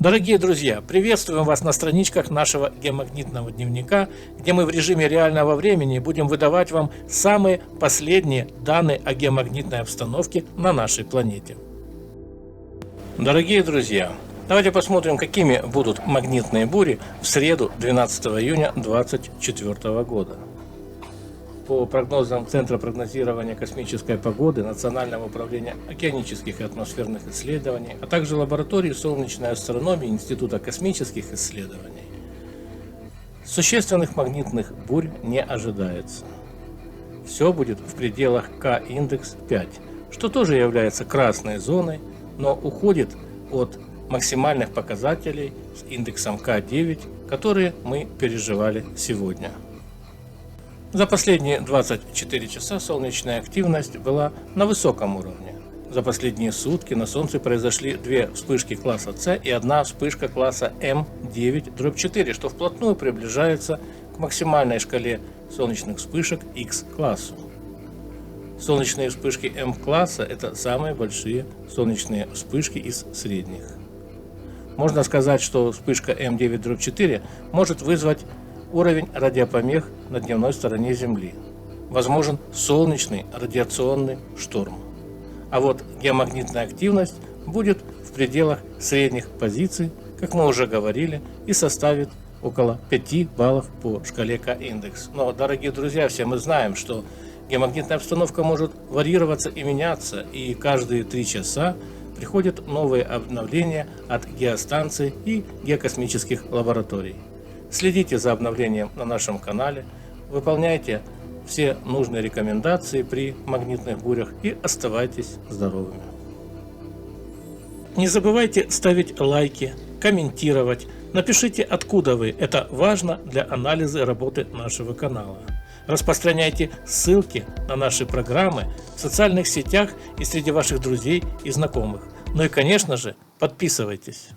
Дорогие друзья, приветствуем вас на страничках нашего геомагнитного дневника, где мы в режиме реального времени будем выдавать вам самые последние данные о геомагнитной обстановке на нашей планете. Дорогие друзья, давайте посмотрим, какими будут магнитные бури в среду 12 июня 2024 года. По прогнозам Центра прогнозирования космической погоды Национального управления океанических и атмосферных исследований, а также лаборатории солнечной астрономии Института космических исследований, существенных магнитных бурь не ожидается. Все будет в пределах К-индекс 5, что тоже является красной зоной, но уходит от максимальных показателей с индексом К9, которые мы переживали сегодня. За последние 24 часа солнечная активность была на высоком уровне. За последние сутки на Солнце произошли 2 вспышки класса С и 1 вспышка класса М9/4, что вплотную приближается к максимальной шкале солнечных вспышек X-классу. Солнечные вспышки М-класса – это самые большие солнечные вспышки из средних. Можно сказать, что вспышка М9/4 может вызвать уровень радиопомех на дневной стороне Земли. Возможен солнечный радиационный шторм. А вот геомагнитная активность будет в пределах средних позиций, как мы уже говорили, и составит около 5 баллов по шкале К-индекс. Но, дорогие друзья, все мы знаем, что геомагнитная обстановка может варьироваться и меняться, и каждые 3 часа приходят новые обновления от геостанций и геокосмических лабораторий. Следите за обновлением на нашем канале, выполняйте все нужные рекомендации при магнитных бурях и оставайтесь здоровыми. Не забывайте ставить лайки, комментировать, напишите, откуда вы, это важно для анализа работы нашего канала. Распространяйте ссылки на наши программы в социальных сетях и среди ваших друзей и знакомых. Ну и, конечно же, подписывайтесь.